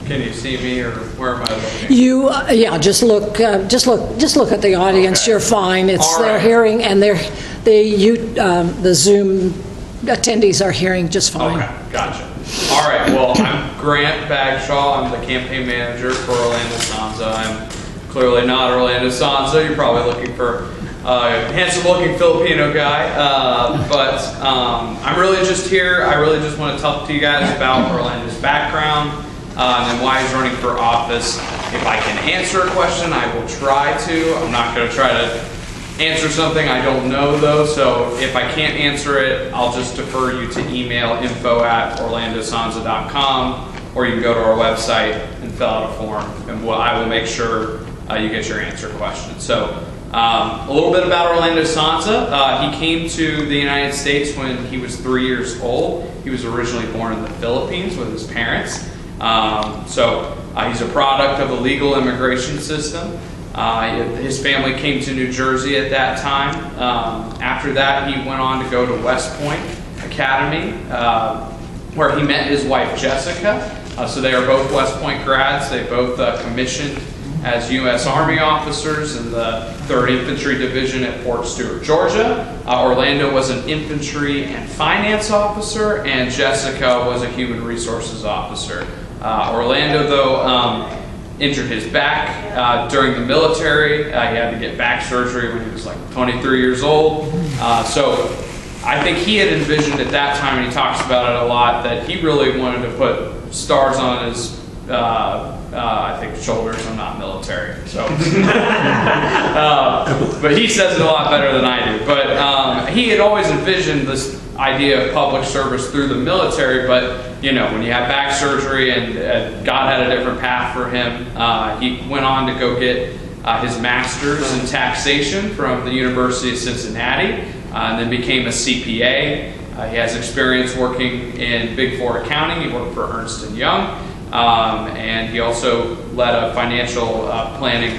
Can you see me, or where am I looking? You, yeah, just look at the audience. Okay. You're fine. It's All they're right. hearing, and the Zoom attendees are hearing just fine. Okay, gotcha. All right, well, I'm Grant Bagskaw. I'm the campaign manager for Orlando Sonza. I'm clearly not Orlando Sonza. You're probably looking for a handsome-looking Filipino guy. But I'm really just here. I really just want to talk to you guys about Orlando's background and why he's running for office. If I can answer a question, I will try to. I'm not going to try to answer something I don't know, though, so if I can't answer it, I'll just defer you to email info@orlandosonza.com, or you can go to our website and fill out a form, and I will make sure you get your answer question. So a little bit about Orlando Sonza. He came to the United States when he was 3 years old. He was originally born in the Philippines with his parents. He's a product of a legal immigration system. His family came to New Jersey at that time. After that, he went on to go to West Point Academy, where he met his wife, Jessica. So they are both West Point grads. They both commissioned as U.S. Army officers in the 3rd Infantry Division at Fort Stewart, Georgia. Orlando was an infantry and finance officer, and Jessica was a human resources officer. Orlando, though, injured his back during the military. He had to get back surgery when he was like 23 years old. So I think he had envisioned at that time, and he talks about it a lot, that he really wanted to put stars on his, I think, shoulders. I'm not military, so. But he says it a lot better than I do. But he had always envisioned this idea of public service through the military, but you know, when you have back surgery, and God had a different path for him, he went on to go get his master's in taxation from the University of Cincinnati, and then became a CPA. He has experience working in Big Four accounting. He worked for Ernst & Young, and he also led a financial planning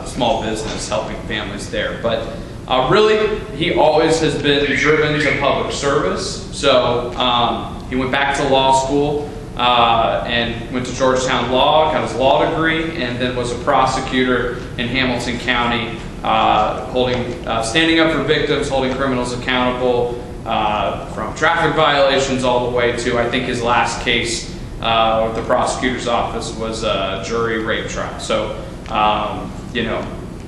small business, helping families there. But really, he always has been driven to public service. So he went back to law school and went to Georgetown Law, got his law degree, and then was a prosecutor in Hamilton County, standing up for victims, holding criminals accountable, from traffic violations all the way to, I think his last case with the prosecutor's office was a jury rape trial. So,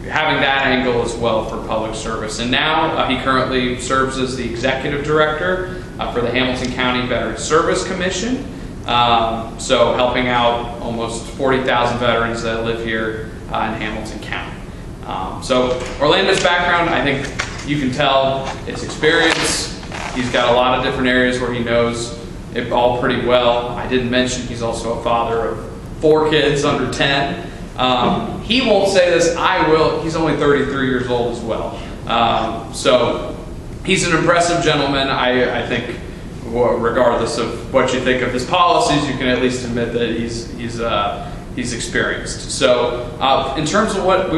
having that angle as well for public service. And now he currently serves as the executive director for the Hamilton County Veterans Service Commission. So helping out almost 40,000 veterans that live here in Hamilton County. So Orlando's background, I think you can tell it's experience. He's got a lot of different areas where he knows it all pretty well. I didn't mention he's also a father of 4 kids under 10. He won't say this, I will. He's only 33 years old as well. So he's an impressive gentleman. I think, regardless of what you think of his policies, you can at least admit that he's experienced. So in terms of what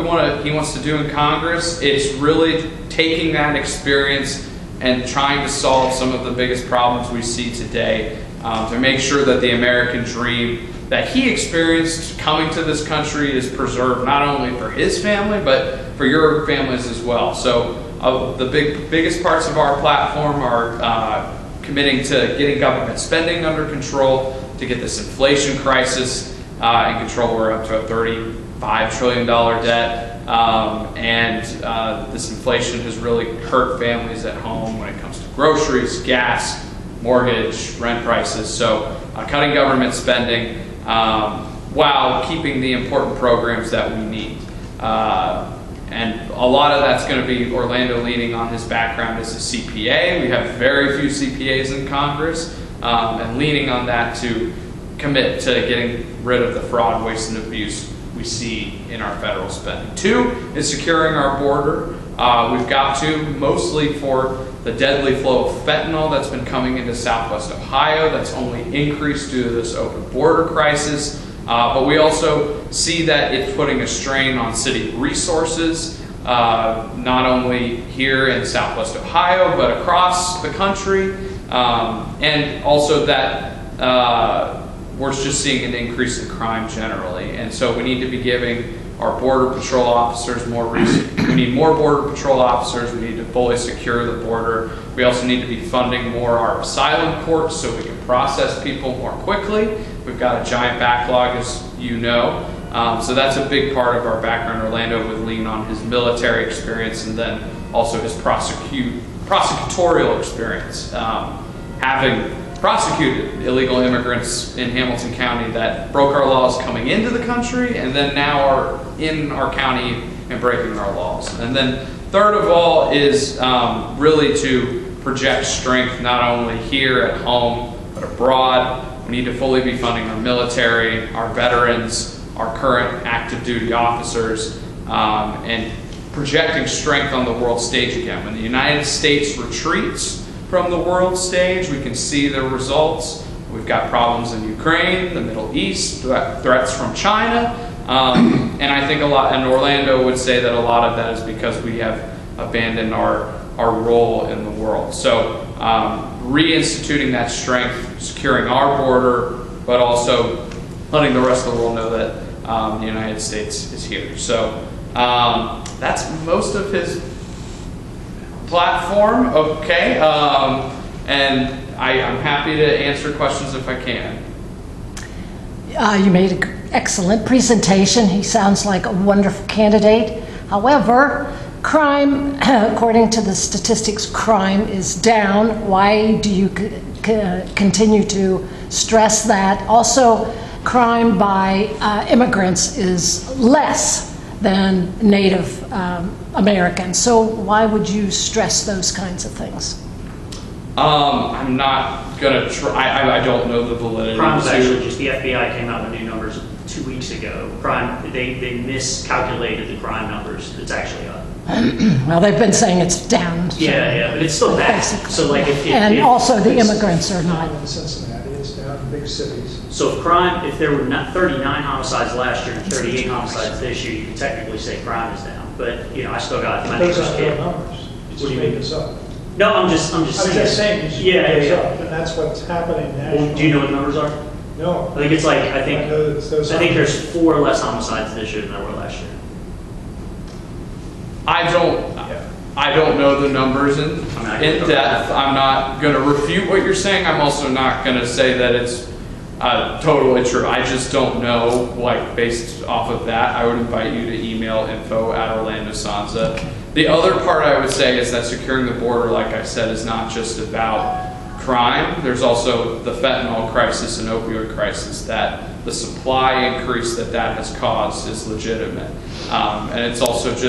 he wants to do in Congress, it's really taking that experience and trying to solve some of the biggest problems we see today, to make sure that the American dream that he experienced coming to this country is preserved, not only for his family, but for your families as well. So the biggest parts of our platform are committing to getting government spending under control, to get this inflation crisis in control. We're up to a $35 trillion debt, and this inflation has really hurt families at home when it comes to groceries, gas, mortgage, rent prices. So cutting government spending, while keeping the important programs that we need. And a lot of that's going to be Orlando leaning on his background as a CPA. We have very few CPAs in Congress, and leaning on that to commit to getting rid of the fraud, waste, and abuse we see in our federal spending. 2 is securing our border. We've got to, mostly for the deadly flow of fentanyl that's been coming into Southwest Ohio, that's only increased due to this open border crisis. But we also see that it's putting a strain on city resources, not only here in Southwest Ohio, but across the country. And also that we're just seeing an increase in crime generally. And so we need to be giving our Border Patrol officers we need more Border Patrol officers. We need to fully secure the border. We also need to be funding more our asylum courts so we can process people more quickly. We've got a giant backlog, as you know. So that's a big part of our background. Orlando would lean on his military experience and then also his prosecutorial experience. Having prosecuted illegal immigrants in Hamilton County that broke our laws coming into the country and then now are in our county and breaking our laws. And then third of all is really to project strength not only here at home but abroad. We need to fully be funding our military, our veterans, our current active duty officers, and projecting strength on the world stage again. When the United States retreats from the world stage, we can see the results. We've got problems in Ukraine, the Middle East, threats from China, and I think and Orlando would say that a lot of that is because we have abandoned our role in the world. So reinstituting that strength, securing our border, but also letting the rest of the world know that the United States is here. So that's most of his platform, okay, and I'm happy to answer questions if I can. You made an excellent presentation. He sounds like a wonderful candidate. However, crime, according to the statistics, crime is down. Why do you continue to stress that? Also, crime by immigrants is less than Native Americans. So why would you stress those kinds of things? I'm not gonna try. I don't know the validity. Crime was actually just the FBI came out with new numbers 2 weeks ago. Crime, they miscalculated the crime numbers. It's actually up. Well, they've been saying it's down. So yeah, but it's still bad. basically. So like and also the immigrants are not. In Cincinnati, it's down in big cities. So if there were not 39 homicides last year and 38 homicides this year, you could technically say crime is down. But I still got my Those neighbor's aren't kid. real numbers. You What just do you made mean? this up. No, I'm just I'm just saying. You just Yeah, made this yeah. up, and that's what's happening now. Well, do you know what the numbers are? No. I think it's like I I know that it's those. think there's 4 less homicides this year than there were last year. I don't know the numbers in depth. I'm not going to refute what you're saying. I'm also not going to say that it's totally true. I just don't know, based off of that. I would invite you to email info@Orlando Sonza. The other part I would say is that securing the border, like I said, is not just about crime. There's also the fentanyl crisis and opioid crisis, that the supply increase that has caused is legitimate. And it's also just